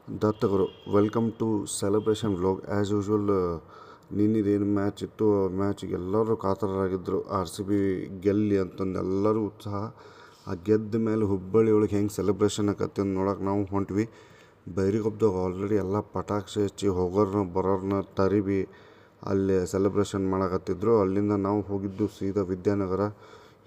ದತ್ತಗರು welcome to celebration vlog. As usual ನಿನ್ನಿದೇನು match ಇತ್ತು ಆ ಮ್ಯಾಚಿಗೆ ಎಲ್ಲರೂ ಕಾತರರಾಗಿದ್ದರು. ಆರ್ ಸಿ ಬಿ ಗೆಲ್ಲಿ ಅಂತಂದು ಎಲ್ಲರೂ ಉತ್ಸಾಹ. ಆ ಗೆದ್ದ ಮೇಲೆ ಹುಬ್ಬಳ್ಳಿ ಒಳಗೆ ಹೆಂಗೆ ಸೆಲೆಬ್ರೇಷನ್ ಆಕತಿ ಅಂತ ನೋಡೋಕೆ ನಾವು ಹೊಂಟ್ವಿ. ಬೈರಿಗೊಬ್ದಾಗ ಆಲ್ರೆಡಿ ಎಲ್ಲ ಪಟಾಕ್ಷಿ ಹಚ್ಚಿ ಹೋಗೋರ್ನ ಬರೋರ್ನ ತರಿಬಿ ಅಲ್ಲಿ ಸೆಲೆಬ್ರೇಷನ್ ಮಾಡಕತ್ತಿದ್ರು. ಅಲ್ಲಿಂದ ನಾವು ಹೋಗಿದ್ದು ಸೀದಾ ವಿದ್ಯಾನಗರ.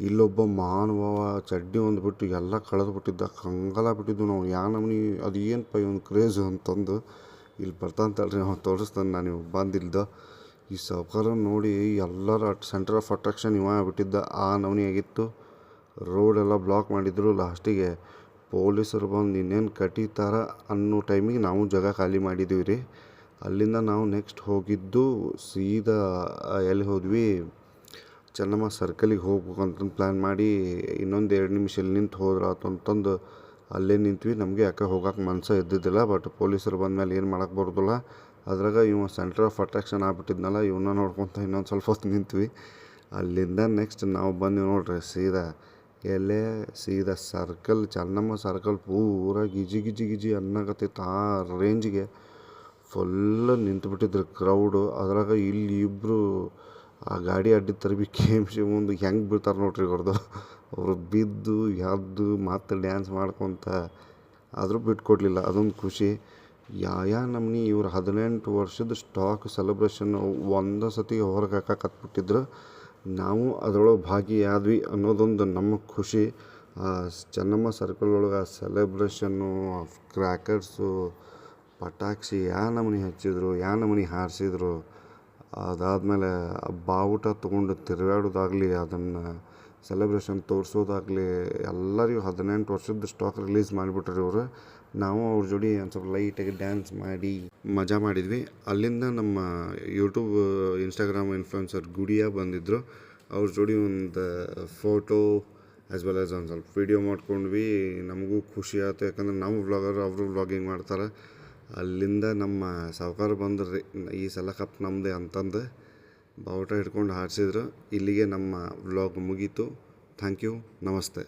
ಇಲ್ಲೊಬ್ಬ ಮಹಾನುಭಾವ ಚಡ್ಡಿ ಒಂದು ಬಿಟ್ಟು ಎಲ್ಲ ಕಳೆದು ಬಿಟ್ಟಿದ್ದ, ಕಂಗಾಲ ಬಿಟ್ಟಿದ್ದು ನಾವು. ನಮ್ನಿ ಅದು ಏನಪ್ಪ ಇವನು ಕ್ರೇಜು ಅಂತಂದು ಇಲ್ಲಿ ಬರ್ತಾಂತಲ್ರಿ ನಾವು ತೋರಿಸ್ತಾನೆ. ನಾನು ಇವಾಗ ಬಂದಿಲ್ದ ಈ ಸಾವ್ಕಾರ ನೋಡಿ ಎಲ್ಲರ ಸೆಂಟರ್ ಆಫ್ ಅಟ್ರಾಕ್ಷನ್ ಇವ ಬಿಟ್ಟಿದ್ದ. ಆ ನವನಿ ಆಗಿತ್ತು. ರೋಡೆಲ್ಲ ಬ್ಲಾಕ್ ಮಾಡಿದ್ರು. ಲಾಸ್ಟಿಗೆ ಪೊಲೀಸರು ಬಂದು ಇನ್ನೇನು ಕಟ್ಟಿತಾರ ಅನ್ನೋ ಟೈಮಿಗೆ ನಾವು ಜಾಗ ಖಾಲಿ ಮಾಡಿದ್ದೀವಿ ರೀ. ಅಲ್ಲಿಂದ ನಾವು ನೆಕ್ಸ್ಟ್ ಹೋಗಿದ್ದು ಸೀದಾ ಎಲ್ಲಿ ಹೋದ್ವಿ, ಚೆನ್ನಮ್ಮ ಸರ್ಕಲಿಗೆ ಹೋಗ್ಬೇಕು ಅಂತಂದು ಪ್ಲ್ಯಾನ್ ಮಾಡಿ ಇನ್ನೊಂದು 2 ನಿಮಿಷ ಇಲ್ಲಿ ನಿಂತು ಹೋದ್ರೆ ಅಂತಂದು ಅಲ್ಲೇ ನಿಂತ್ವಿ. ನಮಗೆ ಯಾಕೆ ಹೋಗೋಕೆ ಮನಸ್ಸು ಇದ್ದಿದ್ದಿಲ್ಲ. ಬಟ್ ಪೊಲೀಸರು ಬಂದಮೇಲೆ ಏನು ಮಾಡೋಕ್ಕೆ ಬರೋದಿಲ್ಲ. ಅದ್ರಾಗ ಇವ ಸೆಂಟರ್ ಆಫ್ ಅಟ್ರಾಕ್ಷನ್ ಆಗ್ಬಿಟ್ಟಿದ್ನಲ್ಲ, ಇವನ್ನ ನೋಡ್ಕೊತ ಇನ್ನೊಂದು ಸ್ವಲ್ಪ ಹೊತ್ತು ನಿಂತ್ವಿ. ಅಲ್ಲಿಂದ ನೆಕ್ಸ್ಟ್ ನಾವು ಬಂದ್ವಿ ನೋಡ್ರಿ ಸೀದಾ ಸೀದಾ ಸರ್ಕಲ್, ಚೆನ್ನಮ್ಮ ಸರ್ಕಲ್ ಪೂರ ಗಿಜಿ ಗಿಜಿ ಗಿಜಿ ಅನ್ನಕತ್ತಿತ್ತು. ಆ ರೇಂಜಿಗೆ ಫುಲ್ ನಿಂತುಬಿಟ್ಟಿದ್ರು ಕ್ರೌಡು. ಅದ್ರಾಗ ಇಲ್ಲಿ ಇಬ್ಬರು ಆ ಗಾಡಿ ಅಡ್ಡಿ ತರಬಿ KMC ಮುಂದೆ ಹೆಂಗೆ ಬೀಳ್ತಾರೆ ನೋಡ್ರಿ ಅವ್ರದ್ದು. ಅವರು ಬಿದ್ದು ಎದ್ದು ಮತ್ತೆ ಡ್ಯಾನ್ಸ್ ಮಾಡ್ಕೊತ ಆದರೂ ಬಿಟ್ಕೊಡ್ಲಿಲ್ಲ. ಅದೊಂದು ಖುಷಿ. ನಮ್ನಿ ಇವ್ರು 18 ವರ್ಷದ ಸ್ಟಾಕ್ ಸೆಲೆಬ್ರೇಷನ್ ಒಂದೇ ಸತಿ ಹೊರಗೆ ಹಾಕಕತ್ಬಿಟ್ಟಿದ್ರು. ನಾವು ಅದರೊಳಗೆ ಭಾಗಿಯಾದ್ವಿ ಅನ್ನೋದೊಂದು ನಮ್ಮ ಖುಷಿ. ಚೆನ್ನಮ್ಮ ಸರ್ಕಲ್ ಒಳಗೆ ಆ ಸೆಲೆಬ್ರೇಷನ್ನು, ಕ್ರ್ಯಾಕರ್ಸು, ಪಟಾಕ್ಷಿ ನಮೂನಿ ಹಚ್ಚಿದ್ರು, ನಮೂನಿ ಹಾರಿಸಿದ್ರು. ಅದಾದಮೇಲೆ ಬಾವುಟ ತೊಗೊಂಡು ತಿರುಗಾಡೋದಾಗಲಿ, ಅದನ್ನು ಸೆಲೆಬ್ರೇಷನ್ ತೋರಿಸೋದಾಗಲಿ, ಎಲ್ಲರಿಗೂ 18 ವರ್ಷದ ಸ್ಟಾಕ್ ರಿಲೀಸ್ ಮಾಡಿಬಿಟ್ರಿ ಇವರು. ನಾವು ಅವ್ರ ಜೋಡಿ ಒಂದು ಸ್ವಲ್ಪ ಲೈಟಾಗಿ ಡ್ಯಾನ್ಸ್ ಮಾಡಿ ಮಜಾ ಮಾಡಿದ್ವಿ. ಅಲ್ಲಿಂದ ನಮ್ಮ ಯೂಟ್ಯೂಬ್ ಇನ್ಸ್ಟಾಗ್ರಾಮ್ ಇನ್ಫ್ಲುಯೆನ್ಸರ್ ಗುಡಿಯಾ ಬಂದಿದ್ದರು. ಅವ್ರ ಜೋಡಿ ಒಂದು ಫೋಟೋ ಆ್ಯಸ್ ವೆಲ್ ಆ್ಯಸ್ ಒಂದು ಸ್ವಲ್ಪ ವೀಡಿಯೋ ಮಾಡ್ಕೊಂಡ್ವಿ. ನಮಗೂ ಖುಷಿ ಆಯ್ತು, ಯಾಕಂದ್ರೆ ನಾವು ವ್ಲಾಗರ್, ಅವರು ವ್ಲಾಗಿಂಗ್ ಮಾಡ್ತಾರೆ. ಅಲ್ಲಿಂದ ನಮ್ಮ ಸಾವ್ಕಾರ ಬಂದ್ರಿ, ಈ ಸಲ ಕಪ್ ನಮ್ಮದೇ ಅಂತಂದು ಬಾವುಟ ಹಿಡ್ಕೊಂಡು ಹಾರಿಸಿದ್ರು. ಇಲ್ಲಿಗೆ ನಮ್ಮ ವ್ಲಾಗ್ ಮುಗೀತು. ಥ್ಯಾಂಕ್ ಯು, ನಮಸ್ತೆ.